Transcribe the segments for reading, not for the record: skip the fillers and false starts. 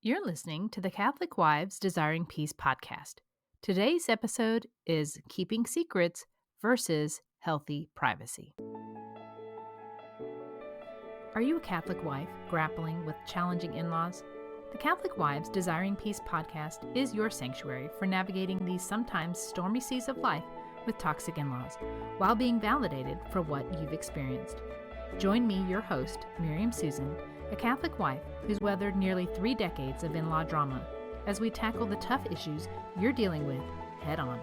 You're listening to the Catholic Wives Desiring Peace podcast. Today's episode is Keeping Secrets versus Healthy Privacy. Are you a Catholic wife grappling with challenging in-laws? The Catholic Wives Desiring Peace podcast is your sanctuary for navigating these sometimes stormy seas of life with toxic in-laws, while being validated for what you've experienced. Join me, your host, Miriam Susan, a Catholic wife who's weathered nearly 3 decades of in-law drama, as we tackle the tough issues you're dealing with head on.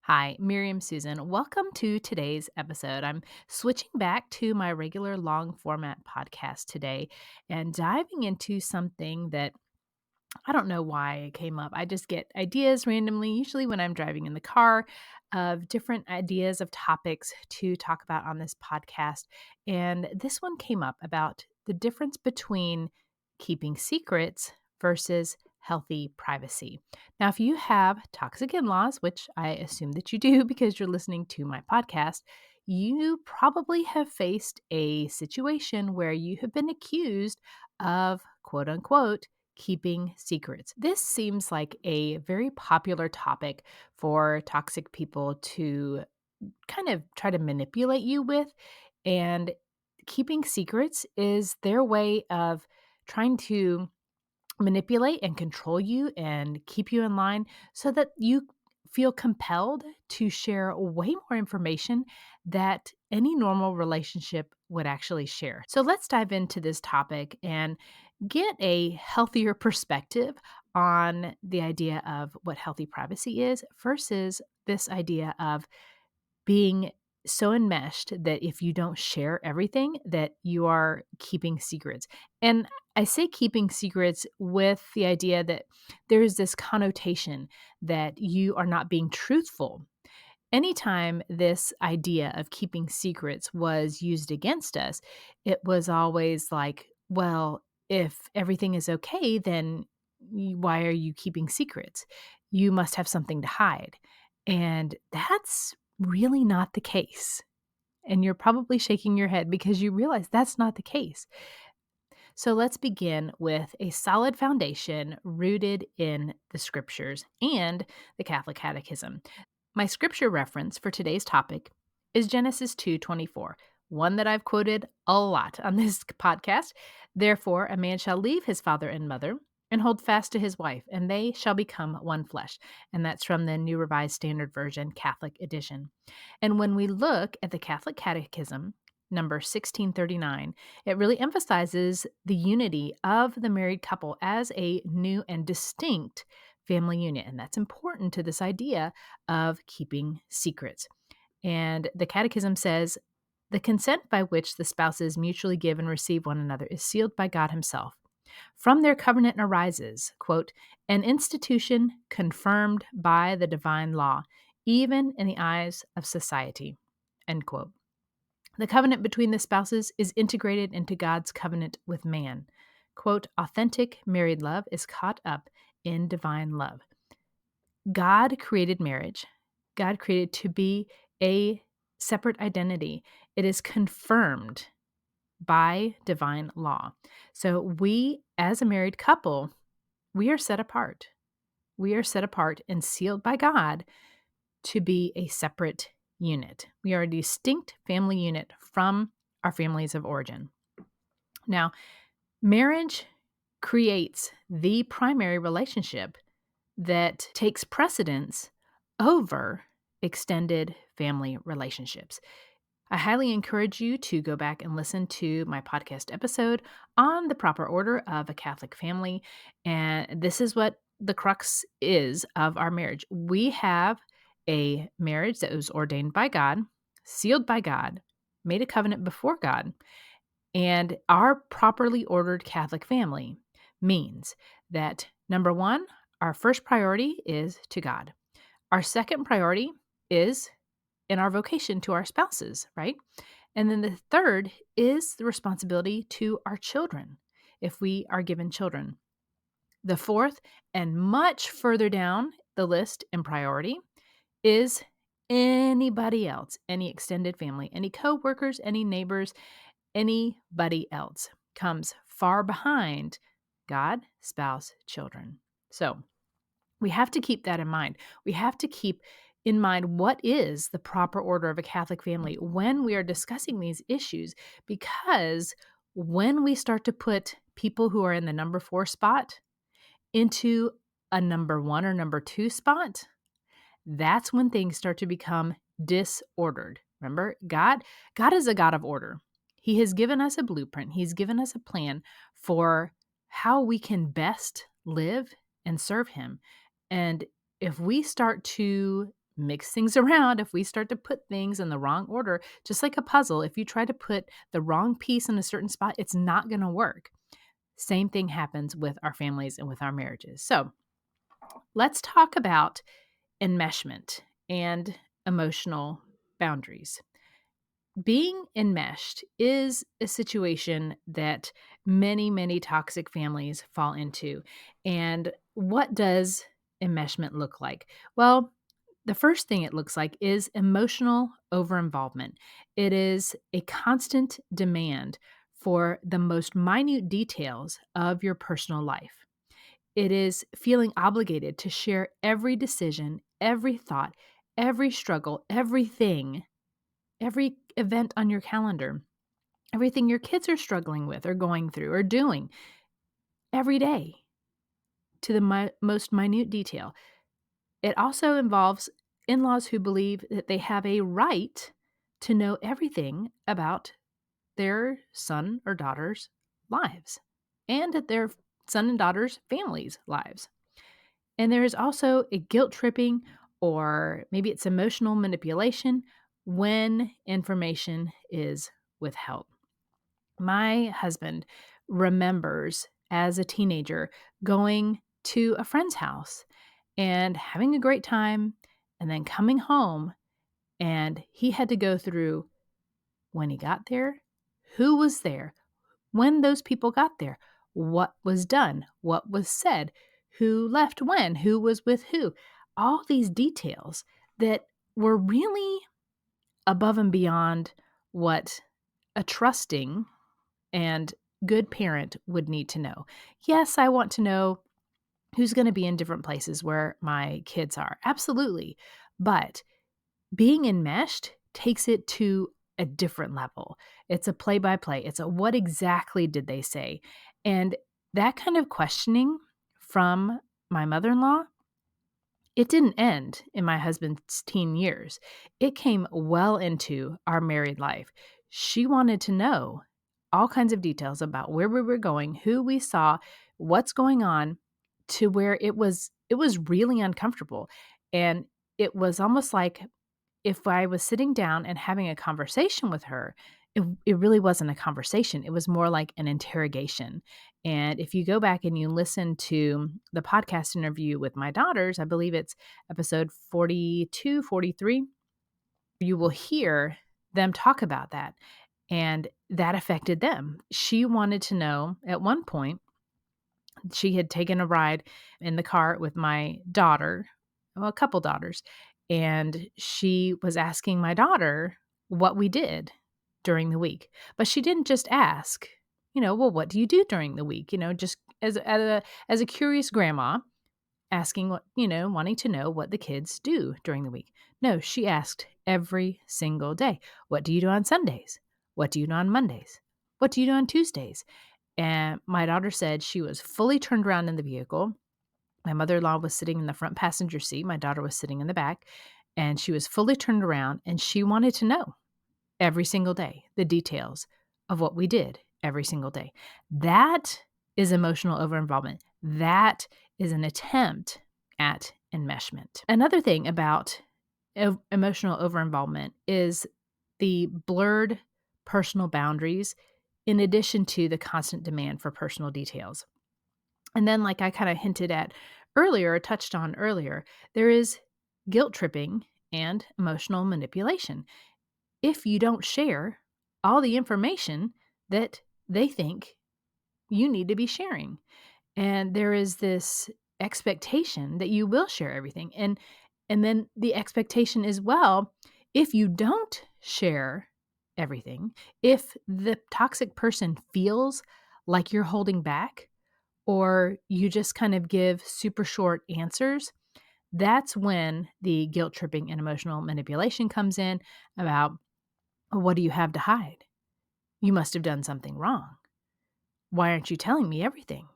Hi, Miriam Susan. Welcome to today's episode. I'm switching back to my regular long format podcast today and diving into something that I don't know why it came up. I just get ideas randomly, usually when I'm driving in the car, of different ideas of topics to talk about on this podcast. And this one came up about the difference between keeping secrets versus healthy privacy. Now, if you have toxic in-laws, which I assume that you do because you're listening to my podcast, you probably have faced a situation where you have been accused of, quote unquote, keeping secrets. This seems like a very popular topic for toxic people to kind of try to manipulate you with. And keeping secrets is their way of trying to manipulate and control you and keep you in line so that you feel compelled to share way more information that any normal relationship would actually share. So let's dive into this topic and get a healthier perspective on the idea of what healthy privacy is versus this idea of being so enmeshed that if you don't share everything, that you are keeping secrets. And I say keeping secrets with the idea that there is this connotation that you are not being truthful. Anytime this idea of keeping secrets was used against us, it was always like, well, if everything is okay, then why are you keeping secrets? You must have something to hide. And that's really not the case. And you're probably shaking your head because you realize that's not the case. So let's begin with a solid foundation rooted in the scriptures and the Catholic Catechism. My scripture reference for today's topic is Genesis 2:24, one that I've quoted a lot on this podcast. Therefore, a man shall leave his father and mother and hold fast to his wife, and they shall become one flesh. And that's from the New Revised Standard Version, Catholic edition. And when we look at the Catholic Catechism, number 1639, it really emphasizes the unity of the married couple as a new and distinct family unit. And that's important to this idea of keeping secrets. And the Catechism says, the consent by which the spouses mutually give and receive one another is sealed by God himself. From their covenant arises, quote, an institution confirmed by the divine law, even in the eyes of society, end quote. The covenant between the spouses is integrated into God's covenant with man. Quote, authentic married love is caught up in divine love. God created marriage. God created to be a separate identity. It is confirmed by divine law. So we, as a married couple, we are set apart. We are set apart and sealed by God to be a separate unit. We are a distinct family unit from our families of origin. Now, marriage creates the primary relationship that takes precedence over extended family relationships. I highly encourage you to go back and listen to my podcast episode on the proper order of a Catholic family. And this is what the crux is of our marriage. We have a marriage that was ordained by God, sealed by God, made a covenant before God. And our properly ordered Catholic family means that, number one, our first priority is to God. Our second priority is in our vocation to our spouses, right? And then the third is the responsibility to our children, if we are given children. The fourth, and much further down the list in priority, is anybody else, any extended family, any coworkers, any neighbors, anybody else comes far behind God, spouse, children. So we have to keep that in mind. We have to keep in mind what is the proper order of a Catholic family when we are discussing these issues, because when we start to put people who are in the number 4 spot into a number 1 or number 2 spot, that's when things start to become disordered. Remember, God is a God of order. He has given us a blueprint. He's given us a plan for how we can best live and serve him. And if we start to mix things around, if we start to put things in the wrong order, just like a puzzle, if you try to put the wrong piece in a certain spot, it's not going to work. Same thing happens with our families and with our marriages. So let's talk about enmeshment and emotional boundaries. Being enmeshed is a situation that many, many toxic families fall into. And what does enmeshment look like? Well, the first thing it looks like is emotional overinvolvement. It is a constant demand for the most minute details of your personal life. It is feeling obligated to share every decision, every thought, every struggle, everything, every event on your calendar, everything your kids are struggling with or going through or doing every day to the most minute detail. It also involves in-laws who believe that they have a right to know everything about their son or daughter's lives and at their son and daughter's families' lives. And there is also a guilt tripping, or maybe it's emotional manipulation when information is withheld. My husband remembers as a teenager going to a friend's house and having a great time and then coming home, and he had to go through when he got there, who was there, when those people got there, what was done, what was said, who left when, who was with who, all these details that were really above and beyond what a trusting and good parent would need to know. Yes, I want to know who's going to be in different places where my kids are. Absolutely. But being enmeshed takes it to a different level. It's a play by play. It's a what exactly did they say? And that kind of questioning from my mother-in-law, it didn't end in my husband's teen years. It came well into our married life. She wanted to know all kinds of details about where we were going, who we saw, what's going on, to where it was really uncomfortable. And it was almost like if I was sitting down and having a conversation with her, it really wasn't a conversation. It was more like an interrogation. And if you go back and you listen to the podcast interview with my daughters, I believe it's episode 42, 43, you will hear them talk about that. And that affected them. She wanted to know at one point, she had taken a ride in the car with my daughter, well, a couple daughters, and she was asking my daughter what we did during the week. But she didn't just ask, well, what do you do during the week? Just as a curious grandma asking wanting to know what the kids do during the week. No, she asked every single day, what do you do on Sundays? What do you do on Mondays? What do you do on Tuesdays? And my daughter said she was fully turned around in the vehicle. My mother-in-law was sitting in the front passenger seat. My daughter was sitting in the back, and she was fully turned around, and she wanted to know every single day the details of what we did every single day. That is emotional overinvolvement. That is an attempt at enmeshment. Another thing about emotional overinvolvement is the blurred personal boundaries, in addition to the constant demand for personal details. And then, like I kind of hinted at earlier, or touched on earlier, there is guilt tripping and emotional manipulation. If you don't share all the information that they think you need to be sharing. And there is this expectation that you will share everything. And then the expectation is, well, if you don't share everything, if the toxic person feels like you're holding back, or you just kind of give super short answers, that's when the guilt tripping and emotional manipulation comes in about, what do you have to hide? You must have done something wrong. Why aren't you telling me everything?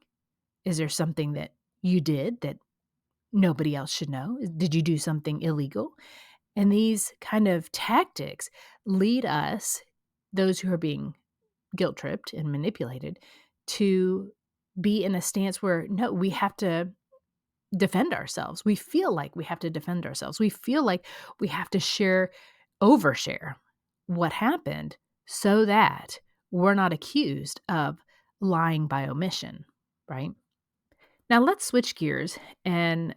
Is there something that you did that nobody else should know? Did you do something illegal? And these kind of tactics lead us, those who are being guilt tripped and manipulated, to be in a stance where, no, we have to defend ourselves. We feel like we have to defend ourselves. We feel like we have to overshare what happened so that we're not accused of lying by omission, right? Now let's switch gears and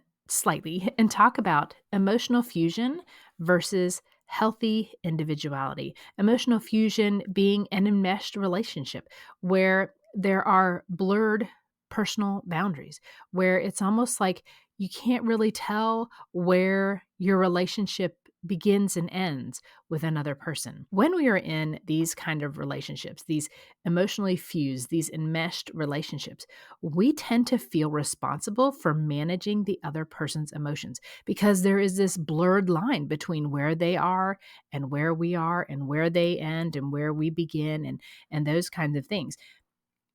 talk about emotional fusion versus healthy individuality. Emotional fusion being an enmeshed relationship where there are blurred personal boundaries, where it's almost like you can't really tell where your relationship begins and ends with another person. When we are in these kind of relationships, these emotionally fused, these enmeshed relationships, we tend to feel responsible for managing the other person's emotions because there is this blurred line between where they are and where we are and where they end and where we begin and those kinds of things.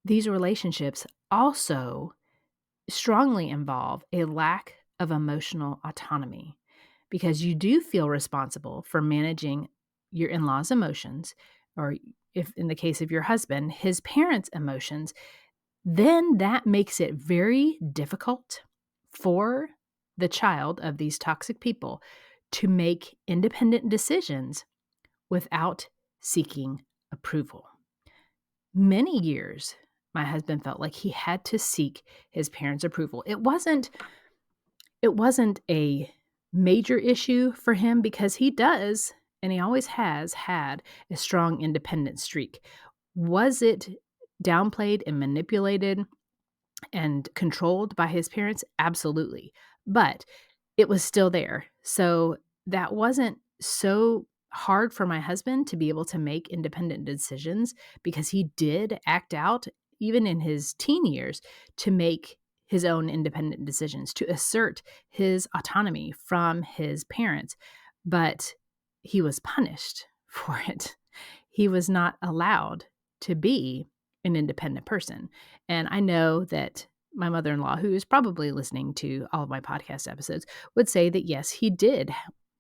These relationships also strongly involve a lack of emotional autonomy because you do feel responsible for managing your in-laws' emotions, or if in the case of your husband, his parents' emotions. Then that makes it very difficult for the child of these toxic people to make independent decisions without seeking approval. Many years, my husband felt like he had to seek his parents' approval. It wasn't a major issue for him because he does, and he always has had, a strong independent streak. Was it downplayed and manipulated and controlled by his parents? Absolutely. But it was still there. So that wasn't so hard for my husband to be able to make independent decisions because he did act out, even in his teen years, to make his own independent decisions, to assert his autonomy from his parents. But he was punished for it. He was not allowed to be an independent person. And I know that my mother-in-law, who is probably listening to all of my podcast episodes, would say that yes, he did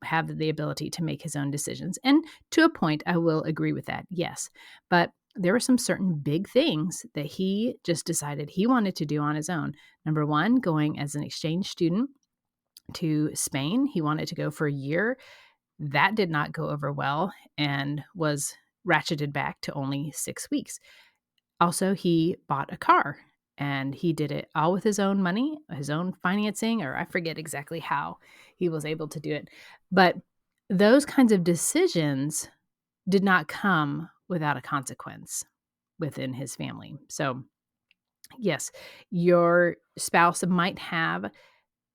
have the ability to make his own decisions. And to a point, I will agree with that, yes. But there were some certain big things that he just decided he wanted to do on his own. Number one, going as an exchange student to Spain. He wanted to go for a year. That did not go over well and was ratcheted back to only 6 weeks. Also, he bought a car and he did it all with his own money, his own financing, or I forget exactly how he was able to do it. But those kinds of decisions did not come without a consequence within his family. So, yes, your spouse might have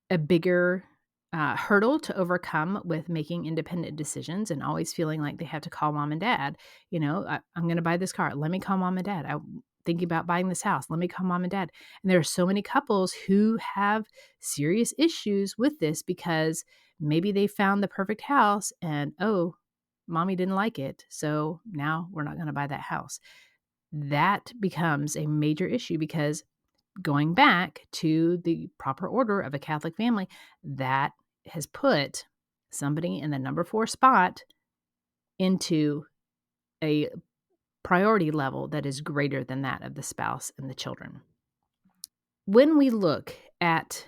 a bigger hurdle to overcome with making independent decisions and always feeling like they have to call mom and dad. I'm going to buy this car. Let me call mom and dad. I'm thinking about buying this house. Let me call mom and dad. And there are so many couples who have serious issues with this because maybe they found the perfect house and, oh, mommy didn't like it. So now we're not going to buy that house. That becomes a major issue because going back to the proper order of a Catholic family, that has put somebody in the number 4 spot into a priority level that is greater than that of the spouse and the children. When we look at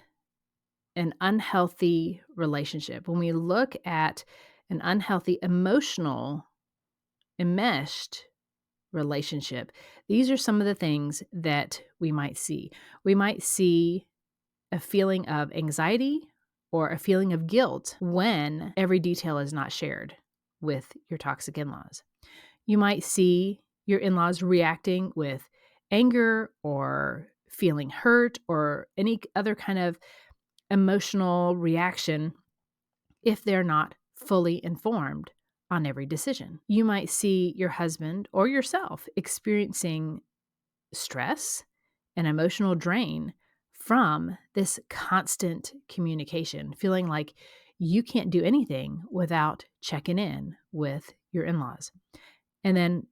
an unhealthy relationship, when we look at an unhealthy emotional enmeshed relationship, these are some of the things that we might see. We might see a feeling of anxiety or a feeling of guilt when every detail is not shared with your toxic in-laws. You might see your in-laws reacting with anger or feeling hurt or any other kind of emotional reaction if they're not fully informed on every decision. You might see your husband or yourself experiencing stress and emotional drain from this constant communication, feeling like you can't do anything without checking in with your in-laws. And then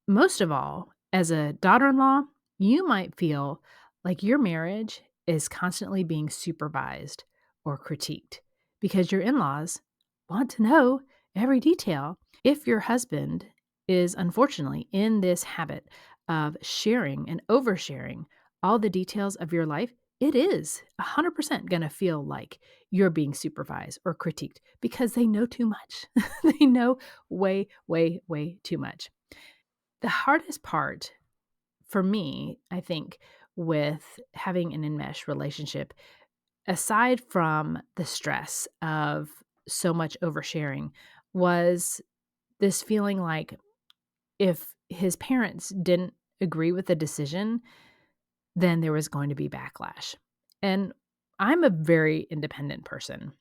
most of all, as a daughter-in-law, you might feel like your marriage is constantly being supervised or critiqued because your in-laws want to know every detail. If your husband is unfortunately in this habit of sharing and oversharing all the details of your life, it is 100% going to feel like you're being supervised or critiqued because they know too much. They know way, way, way too much. The hardest part for me, I think, with having an enmeshed relationship, aside from the stress of so much oversharing, was this feeling like if his parents didn't agree with the decision, then there was going to be backlash. And I'm a very independent person.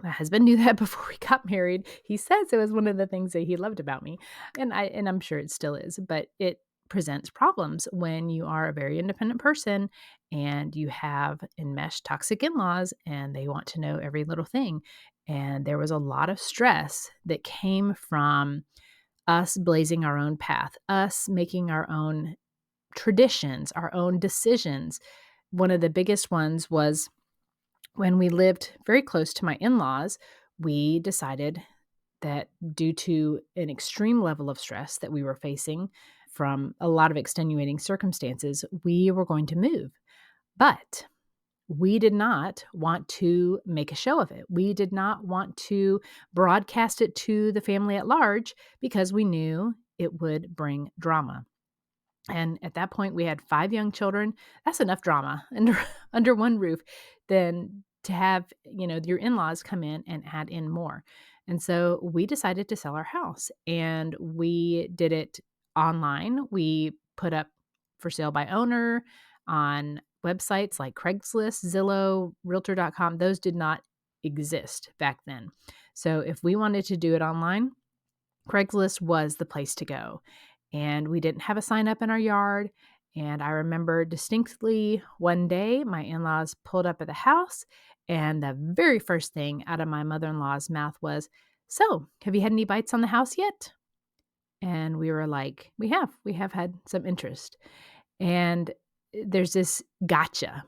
My husband knew that before we got married. He says it was one of the things that he loved about me, and I'm sure it still is, but it presents problems when you are a very independent person and you have enmeshed toxic in-laws and they want to know every little thing. And there was a lot of stress that came from us blazing our own path, us making our own traditions, our own decisions. One of the biggest ones was when we lived very close to my in-laws, we decided that due to an extreme level of stress that we were facing from a lot of extenuating circumstances, we were going to move. But we did not want to make a show of it. We did not want to broadcast it to the family at large because we knew it would bring drama. And at that point, we had 5 young children. That's enough drama under one roof than to have, your in-laws come in and add in more. And so we decided to sell our house, and we did it online. We put up for sale by owner on websites like Craigslist, Zillow, Realtor.com. Those did not exist back then. So if we wanted to do it online, Craigslist was the place to go. And we didn't have a sign up in our yard. And I remember distinctly one day my in-laws pulled up at the house, and the very first thing out of my mother-in-law's mouth was, "So, have you had any bites on the house yet?" And we were like, we have had some interest. And there's this gotcha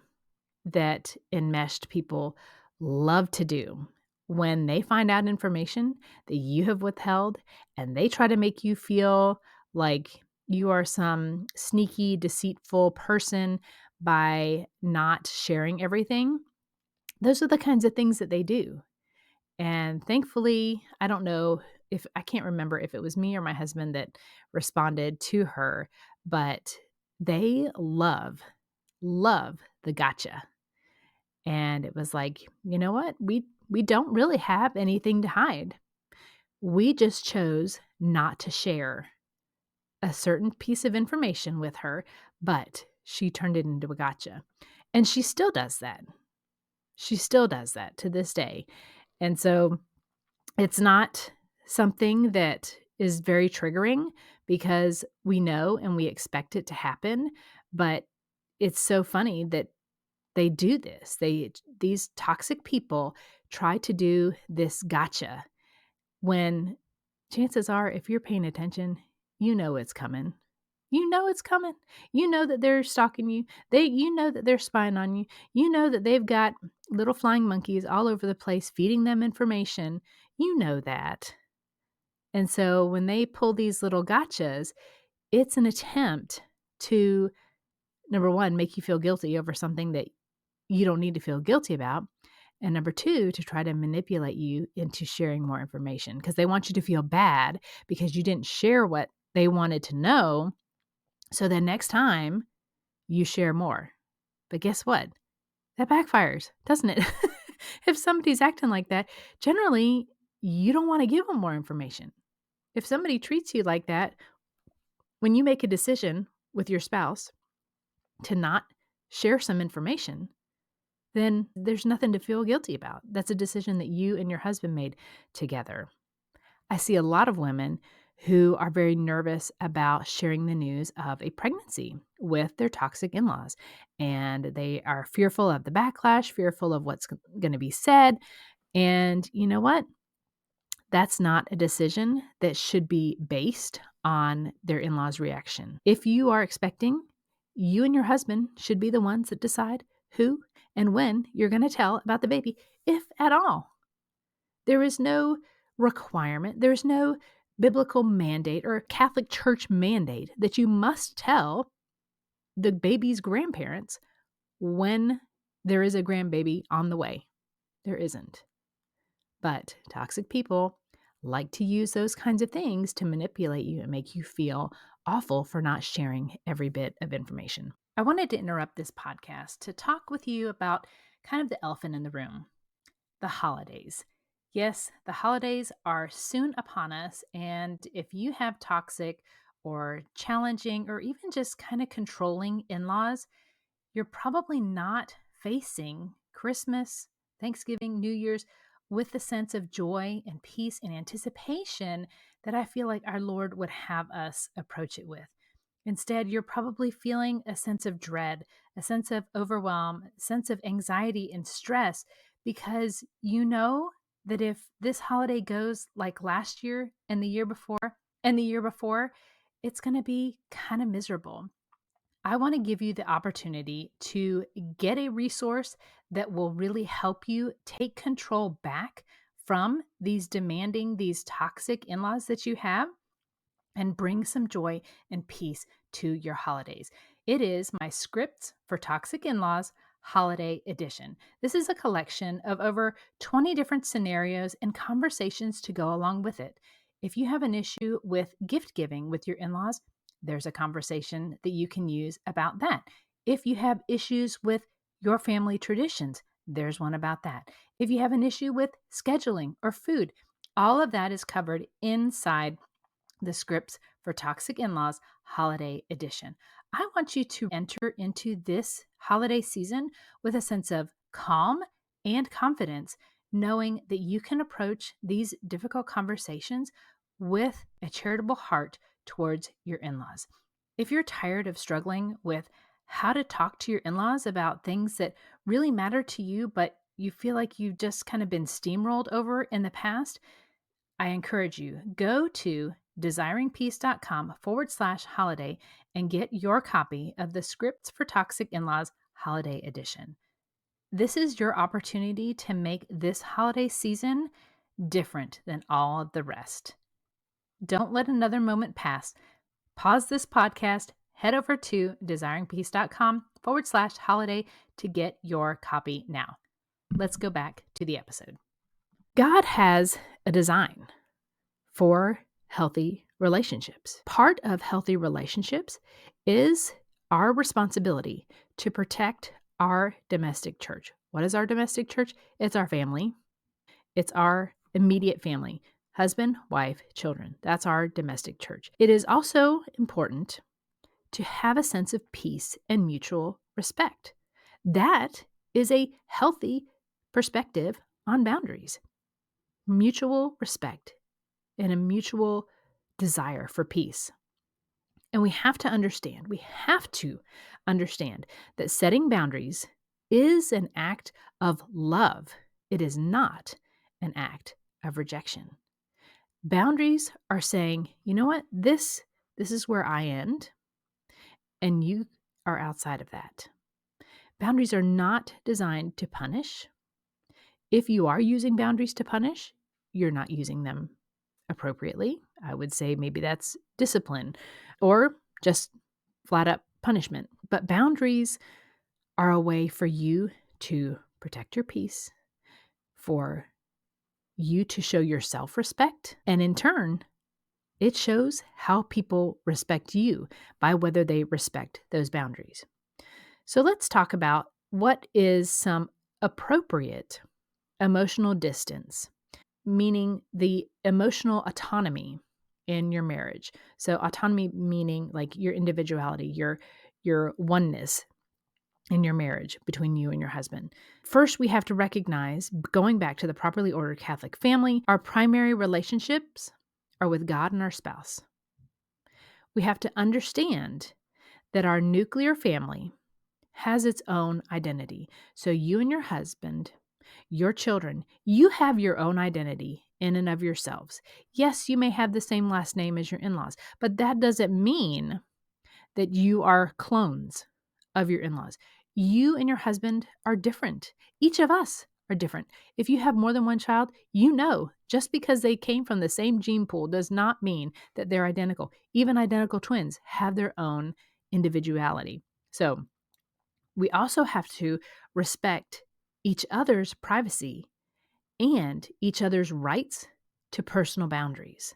that enmeshed people love to do when they find out information that you have withheld, and they try to make you feel like you are some sneaky, deceitful person by not sharing everything. Those are the kinds of things that they do. And thankfully, I can't remember if it was me or my husband that responded to her, but they love the gotcha. And it was like, you know what? We don't really have anything to hide. We just chose not to share a certain piece of information with her, but she turned it into a gotcha. And she still does that. She still does that to this day. And so it's not something that is very triggering because we know and we expect it to happen, but it's so funny that they do this. These toxic people try to do this gotcha when chances are, if you're paying attention, you know it's coming. You know it's coming. You know that they're stalking you. You know that they're spying on you. You know that they've got little flying monkeys all over the place feeding them information. You know that. And so when they pull these little gotchas, it's an attempt to, number one, make you feel guilty over something that you don't need to feel guilty about. And number two, to try to manipulate you into sharing more information because they want you to feel bad because you didn't share what they wanted to know. So then next time you share more. But guess what? That backfires, doesn't it? If somebody's acting like that, generally you don't want to give them more information. If somebody treats you like that, when you make a decision with your spouse to not share some information, then there's nothing to feel guilty about. That's a decision that you and your husband made together. I see a lot of women who are very nervous about sharing the news of a pregnancy with their toxic in-laws. And they are fearful of the backlash, fearful of what's going to be said. And you know what? That's not a decision that should be based on their in-laws' reaction. If you are expecting, you and your husband should be the ones that decide who and when you're going to tell about the baby, if at all. There is no requirement, there's no biblical mandate or Catholic Church mandate that you must tell the baby's grandparents when there is a grandbaby on the way. There isn't. But toxic people like to use those kinds of things to manipulate you and make you feel awful for not sharing every bit of information. I wanted to interrupt this podcast to talk with you about kind of the elephant in the room, the holidays. Yes, the holidays are soon upon us, and if you have toxic or challenging or even just kind of controlling in-laws, you're probably not facing Christmas, Thanksgiving, New Year's with the sense of joy and peace and anticipation that I feel like our Lord would have us approach it with. Instead, you're probably feeling a sense of dread, a sense of overwhelm, a sense of anxiety and stress because you know that if this holiday goes like last year and the year before, it's going to be kind of miserable. I want to give you the opportunity to get a resource that will really help you take control back from these demanding, these toxic in laws that you have and bring some joy and peace to your holidays. It is my Scripts for Toxic In-Laws Holiday Edition. This is a collection of over 20 different scenarios and conversations to go along with it. If you have an issue with gift giving with your in-laws, there's a conversation that you can use about that. If you have issues with your family traditions, there's one about that. If you have an issue with scheduling or food, all of that is covered inside the Scripts for Toxic In-Laws Holiday Edition. I want you to enter into this holiday season with a sense of calm and confidence, knowing that you can approach these difficult conversations with a charitable heart towards your in-laws. If you're tired of struggling with how to talk to your in-laws about things that really matter to you, but you feel like you've just kind of been steamrolled over in the past, I encourage you, go to desiringpeace.com/holiday and get your copy of the Scripts for Toxic In-Laws Holiday Edition. This is your opportunity to make this holiday season different than all of the rest. Don't let another moment pass. Pause this podcast, head over to desiringpeace.com/holiday to get your copy now. Let's go back to the episode. God has a design for healthy relationships. Part of healthy relationships is our responsibility to protect our domestic church. What is our domestic church? It's our family. It's our immediate family, husband, wife, children. That's our domestic church. It is also important to have a sense of peace and mutual respect. That is a healthy perspective on boundaries. Mutual respect and a mutual desire for peace. And we have to understand that setting boundaries is an act of love. It is not an act of rejection. Boundaries are saying, you know what, this is where I end, and you are outside of that. Boundaries are not designed to punish. If you are using boundaries to punish, you're not using them appropriately. I would say maybe that's discipline or just flat up punishment. But boundaries are a way for you to protect your peace, for you to show your self-respect, and in turn, it shows how people respect you by whether they respect those boundaries. So let's talk about what is some appropriate emotional distance, meaning the emotional autonomy in your marriage. So autonomy meaning like your individuality, your oneness in your marriage between you and your husband. First, we have to recognize, going back to the properly ordered Catholic family, our primary relationships are with God and our spouse. We have to understand that our nuclear family has its own identity. So you and your husband, your children, you have your own identity in and of yourselves. Yes, you may have the same last name as your in-laws, but that doesn't mean that you are clones of your in-laws. You and your husband are different. Each of us are different. If you have more than one child, you know, just because they came from the same gene pool does not mean that they're identical. Even identical twins have their own individuality. So we also have to respect each other's privacy and each other's rights to personal boundaries.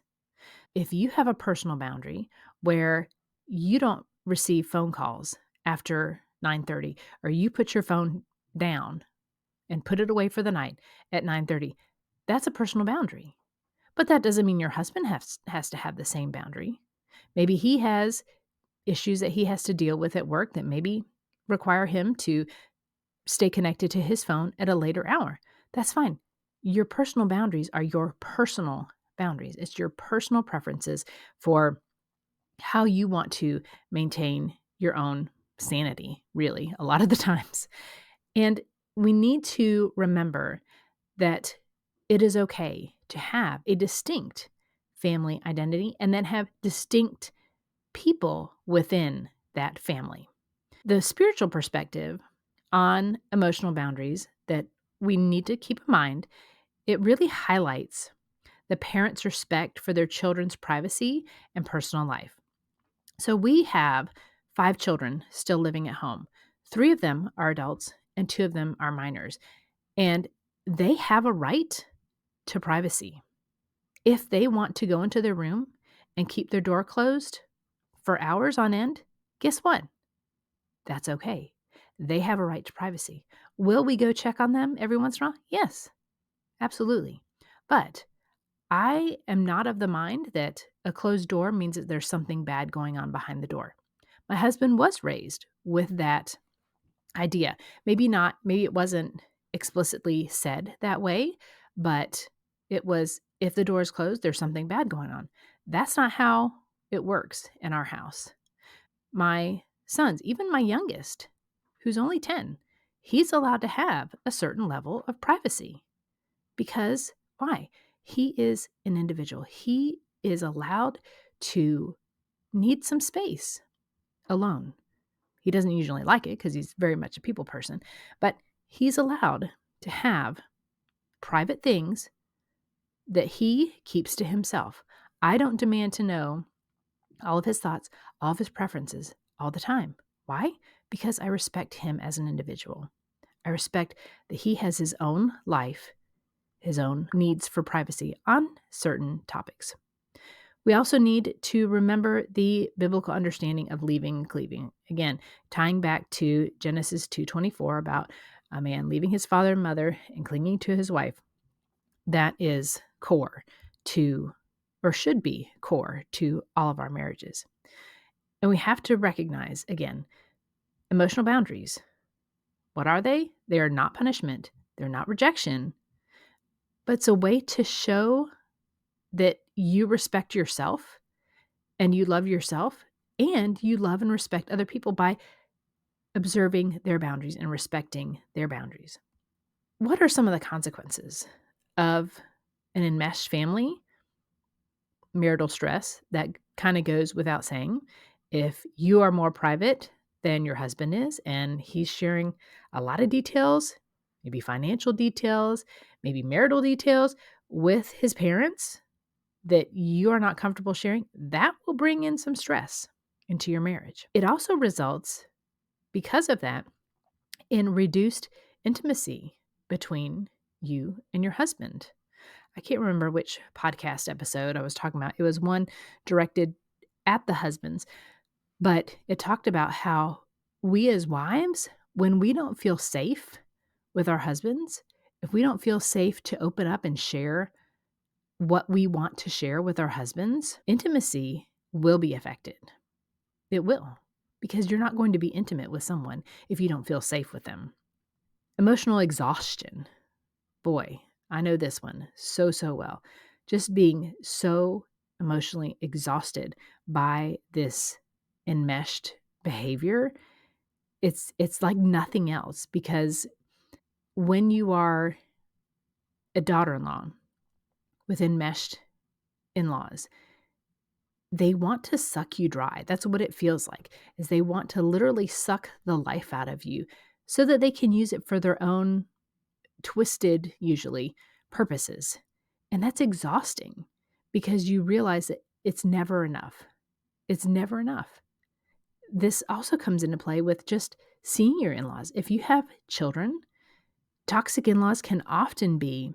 If you have a personal boundary where you don't receive phone calls after 9:30, or you put your phone down and put it away for the night at 9:30, that's a personal boundary. But that doesn't mean your husband has to have the same boundary. Maybe he has issues that he has to deal with at work that maybe require him to stay connected to his phone at a later hour. That's fine. Your personal boundaries are your personal boundaries. It's your personal preferences for how you want to maintain your own sanity, really, a lot of the times. And we need to remember that it is okay to have a distinct family identity and then have distinct people within that family. The spiritual perspective on emotional boundaries that we need to keep in mind, it really highlights the parents' respect for their children's privacy and personal life. So we have 5 children still living at home. 3 of them are adults and 2 of them are minors. And they have a right to privacy. If they want to go into their room and keep their door closed for hours on end, guess what? That's okay. They have a right to privacy. Will we go check on them every once in a while? Yes, absolutely. But I am not of the mind that a closed door means that there's something bad going on behind the door. My husband was raised with that idea. Maybe not, maybe it wasn't explicitly said that way, but it was, if the door is closed, there's something bad going on. That's not how it works in our house. My sons, even my youngest, who's only 10, he's allowed to have a certain level of privacy. Because why? He is an individual. He is allowed to need some space alone. He doesn't usually like it because he's very much a people person, but he's allowed to have private things that he keeps to himself. I don't demand to know all of his thoughts, all of his preferences all the time. Why? Because I respect him as an individual. I respect that he has his own life, his own needs for privacy on certain topics. We also need to remember the biblical understanding of leaving and cleaving. Again, tying back to Genesis 2:24 about a man leaving his father and mother and clinging to his wife. That is core to, or should be core to, all of our marriages. And we have to recognize, again, emotional boundaries. What are they? They are not punishment. They're not rejection, but it's a way to show that you respect yourself and you love yourself and you love and respect other people by observing their boundaries and respecting their boundaries. What are some of the consequences of an enmeshed family? Marital stress, that kind of goes without saying. If you are more private than your husband is and he's sharing a lot of details, maybe financial details, maybe marital details with his parents that you are not comfortable sharing, that will bring in some stress into your marriage. It also results, because of that, in reduced intimacy between you and your husband. I can't remember which podcast episode I was talking about. It was one directed at the husbands, but it talked about how we as wives, when we don't feel safe with our husbands, if we don't feel safe to open up and share what we want to share with our husbands, intimacy will be affected. It will, because you're not going to be intimate with someone if you don't feel safe with them. Emotional exhaustion. Boy, I know this one so well. Just being so emotionally exhausted by this enmeshed behavior, it's like nothing else, because when you are a daughter-in-law with enmeshed in-laws, they want to suck you dry. That's what it feels like, is they want to literally suck the life out of you so that they can use it for their own twisted, usually, purposes. And that's exhausting because you realize that it's never enough. It's never enough. This also comes into play with just seeing your in-laws. If you have children, toxic in-laws can often be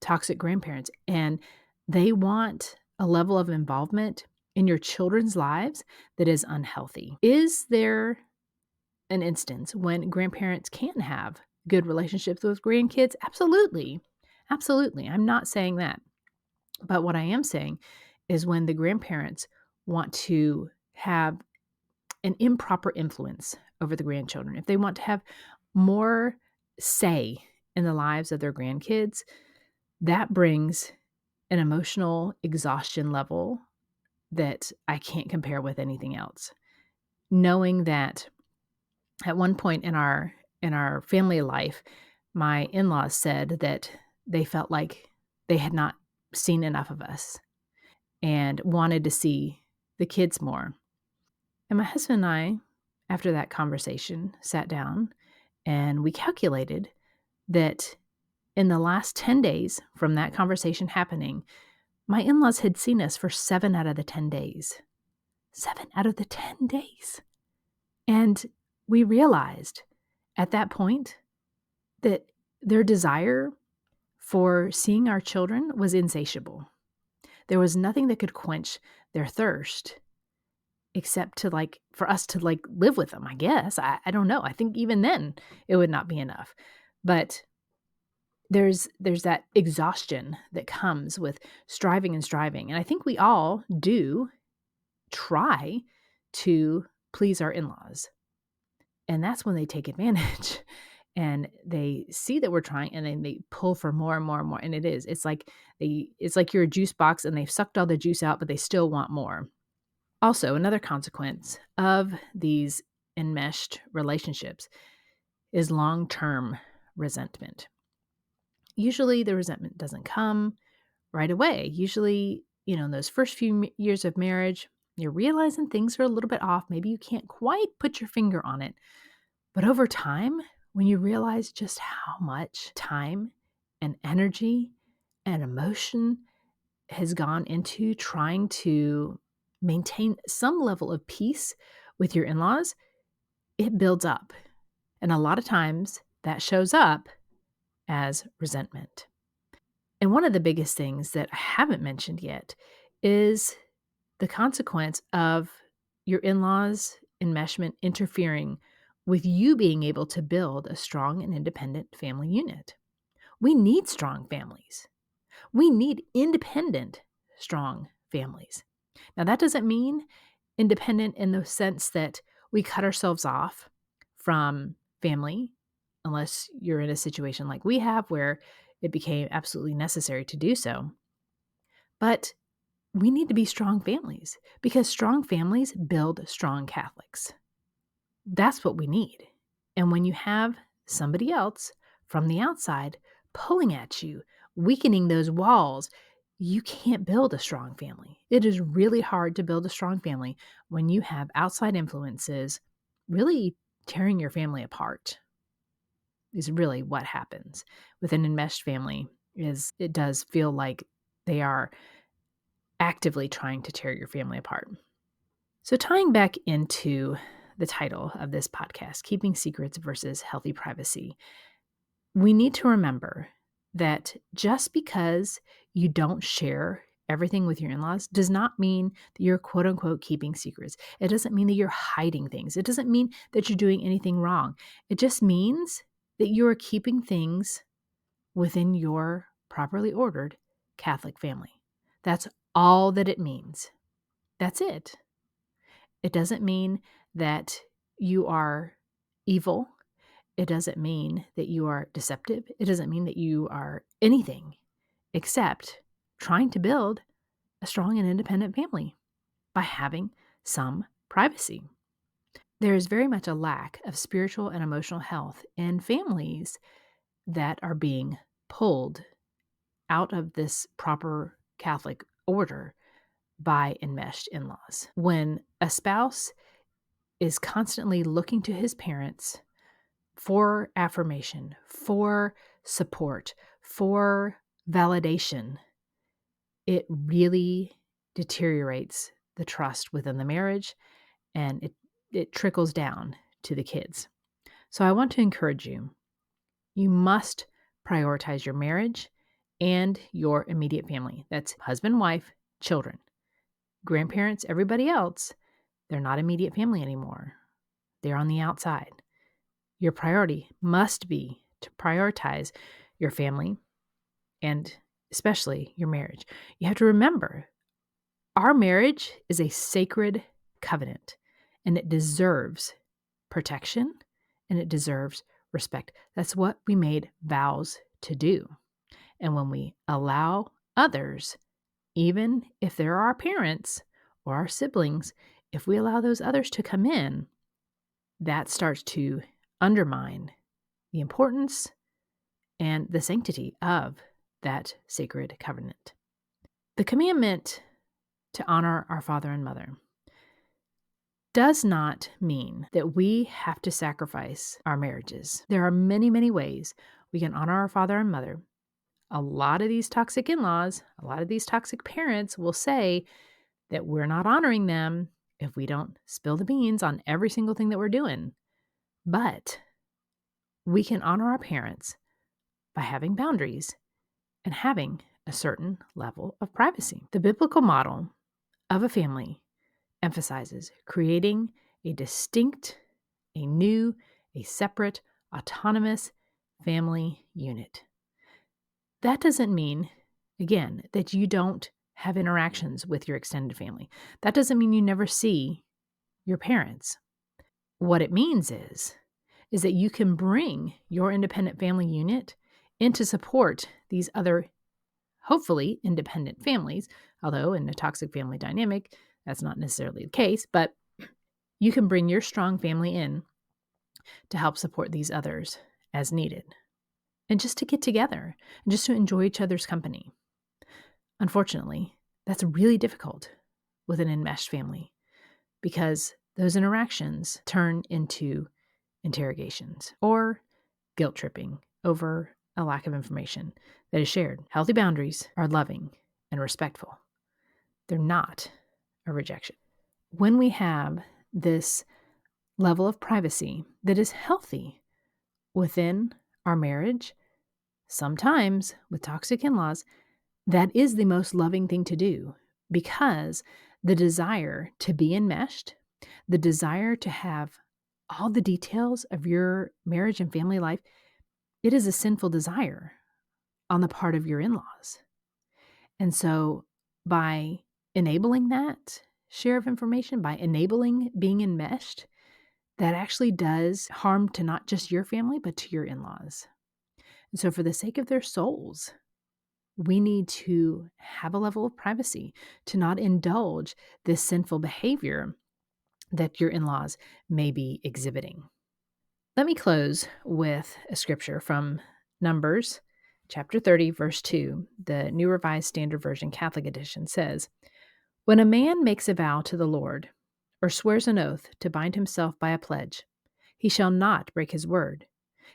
toxic grandparents, and they want a level of involvement in your children's lives that is unhealthy. Is there an instance when grandparents can have good relationships with grandkids? Absolutely. Absolutely. I'm not saying that. But what I am saying is when the grandparents want to have an improper influence over the grandchildren, if they want to have more say in the lives of their grandkids, that brings an emotional exhaustion level that I can't compare with anything else. Knowing that at one point in our family life, my in-laws said that they felt like they had not seen enough of us and wanted to see the kids more. And my husband and I, after that conversation, sat down and we calculated that in the last 10 days from that conversation happening, my in-laws had seen us for 7 out of the 10 days. 7 out of the 10 days. And we realized at that point that their desire for seeing our children was insatiable. There was nothing that could quench their thirst except for us to live with them, I guess. I don't know. I think even then it would not be enough. But there's that exhaustion that comes with striving and striving. And I think we all do try to please our in-laws. And that's when they take advantage and they see that we're trying, and then they pull for more and more and more. And it's like you're a juice box and they've sucked all the juice out, but they still want more. Also, another consequence of these enmeshed relationships is long-term resentment. Usually the resentment doesn't come right away. Usually, in those first few years of marriage, you're realizing things are a little bit off. Maybe you can't quite put your finger on it. But over time, when you realize just how much time and energy and emotion has gone into trying to maintain some level of peace with your in-laws, it builds up. And a lot of times that shows up as resentment. And one of the biggest things that I haven't mentioned yet is the consequence of your in-laws' enmeshment interfering with you being able to build a strong and independent family unit. We need strong families. We need independent, strong families. Now, that doesn't mean independent in the sense that we cut ourselves off from family, unless you're in a situation like we have where it became absolutely necessary to do so. But we need to be strong families because strong families build strong Catholics. That's what we need. And when you have somebody else from the outside pulling at you, weakening those walls, you can't build a strong family. It is really hard to build a strong family when you have outside influences really tearing your family apart. Is really what happens with an enmeshed family. Is it does feel like they are actively trying to tear your family apart. So tying back into the title of this podcast, Keeping Secrets versus Healthy Privacy, we need to remember that just because you don't share everything with your in-laws does not mean that you're quote unquote keeping secrets. It doesn't mean that you're hiding things. It doesn't mean that you're doing anything wrong. It just means that you are keeping things within your properly ordered Catholic family. That's all that it means. That's it. It doesn't mean that you are evil. It doesn't mean that you are deceptive. It doesn't mean that you are anything except trying to build a strong and independent family by having some privacy. There is very much a lack of spiritual and emotional health in families that are being pulled out of this proper Catholic order by enmeshed in-laws. When a spouse is constantly looking to his parents for affirmation, for support, for validation, it really deteriorates the trust within the marriage, and it trickles down to the kids. So I want to encourage you. You must prioritize your marriage and your immediate family. That's husband, wife, children, grandparents, everybody else. They're not immediate family anymore. They're on the outside. Your priority must be to prioritize your family and especially your marriage. You have to remember, our marriage is a sacred covenant, and it deserves protection and it deserves respect. That's what we made vows to do. And when we allow others, even if they're our parents or our siblings, if we allow those others to come in, that starts to undermine the importance and the sanctity of that sacred covenant. The commandment to honor our father and mother does not mean that we have to sacrifice our marriages. There are many, many ways we can honor our father and mother. A lot of these toxic in-laws, a lot of these toxic parents will say that we're not honoring them if we don't spill the beans on every single thing that we're doing. But we can honor our parents by having boundaries and having a certain level of privacy. The biblical model of a family emphasizes creating a distinct, a new, a separate, autonomous family unit. That doesn't mean, again, that you don't have interactions with your extended family. That doesn't mean you never see your parents. What it means is that you can bring your independent family unit in to support these other, hopefully, independent families, although in a toxic family dynamic, that's not necessarily the case, but you can bring your strong family in to help support these others as needed. And just to get together and just to enjoy each other's company. Unfortunately, that's really difficult with an enmeshed family because those interactions turn into interrogations or guilt tripping over a lack of information that is shared. Healthy boundaries are loving and respectful. They're not a rejection. When we have this level of privacy that is healthy within our marriage, sometimes with toxic in-laws, that is the most loving thing to do because the desire to be enmeshed, the desire to have all the details of your marriage and family life, it is a sinful desire on the part of your in-laws. And so by enabling that share of information, by enabling being enmeshed, that actually does harm to not just your family, but to your in-laws. And so for the sake of their souls, we need to have a level of privacy to not indulge this sinful behavior that your in-laws may be exhibiting. Let me close with a scripture from Numbers chapter 30, verse 2. The New Revised Standard Version Catholic Edition says, "When a man makes a vow to the Lord or swears an oath to bind himself by a pledge, he shall not break his word.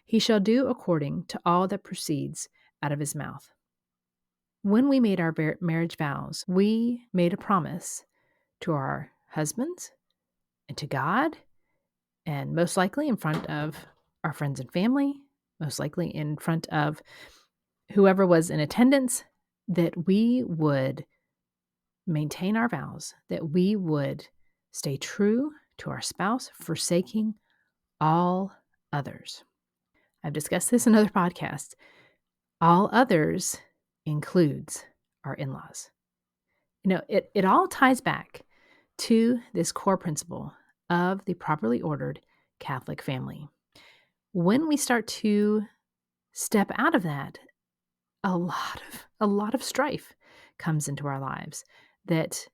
He shall do according to all that proceeds out of his mouth." When we made our marriage vows, we made a promise to our husbands and to God, and most likely in front of our friends and family, most likely in front of whoever was in attendance, that we would maintain our vows, that we would stay true to our spouse, forsaking all others. I've discussed this in other podcasts. All others includes our in-laws. You know, it all ties back to this core principle of the properly ordered Catholic family. When we start to step out of that, a lot of strife comes into our lives that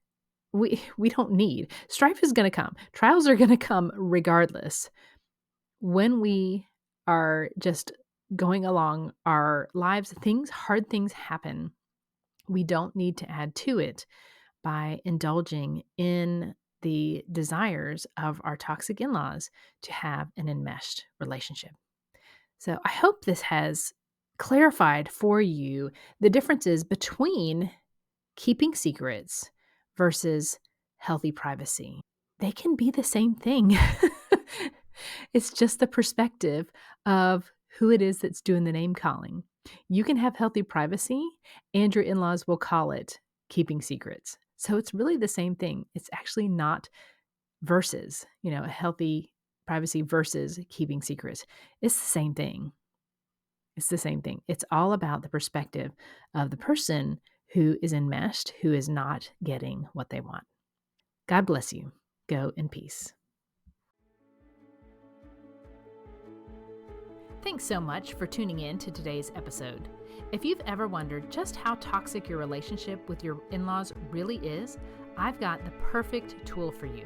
we don't need. Strife is going to come. Trials are going to come regardless. When we are just going along our lives, hard things happen. We don't need to add to it by indulging in the desires of our toxic in-laws to have an enmeshed relationship. So I hope this has clarified for you the differences between keeping secrets versus healthy privacy. They can be the same thing. It's just the perspective of who it is that's doing the name calling. You can have healthy privacy, and your in-laws will call it keeping secrets. So it's really the same thing. It's actually not versus, a healthy privacy versus keeping secrets. It's the same thing. It's the same thing. It's all about the perspective of the person who is enmeshed, who is not getting what they want. God bless you. Go in peace. Thanks so much for tuning in to today's episode. If you've ever wondered just how toxic your relationship with your in-laws really is, I've got the perfect tool for you.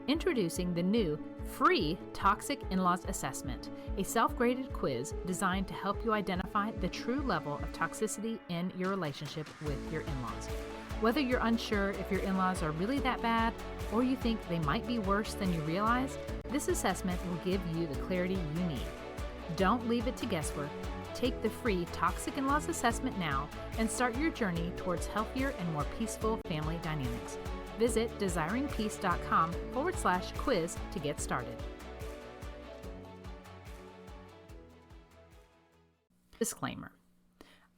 Introducing the new free Toxic In-Laws Assessment, a self-graded quiz designed to help you identify the true level of toxicity in your relationship with your in-laws. Whether you're unsure if your in-laws are really that bad or you think they might be worse than you realize, this assessment will give you the clarity you need. Don't leave it to guesswork. Take the free Toxic In-Laws Assessment now and start your journey towards healthier and more peaceful family dynamics. Visit desiringpeace.com/quiz to get started. Disclaimer.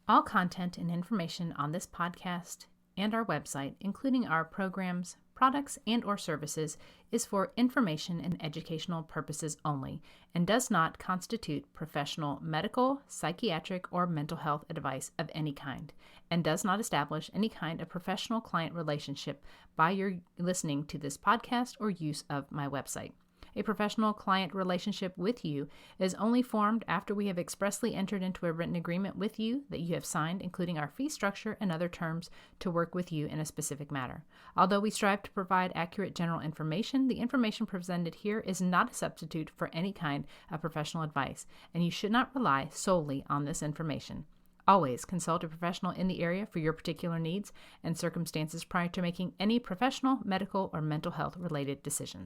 All content and information on this podcast and our website, including our programs, products, and or services, is for information and educational purposes only and does not constitute professional medical, psychiatric, or mental health advice of any kind, and does not establish any kind of professional client relationship by your listening to this podcast or use of my website. A professional client relationship with you is only formed after we have expressly entered into a written agreement with you that you have signed, including our fee structure and other terms to work with you in a specific matter. Although we strive to provide accurate general information, the information presented here is not a substitute for any kind of professional advice, and you should not rely solely on this information. Always consult a professional in the area for your particular needs and circumstances prior to making any professional, medical, or mental health related decisions.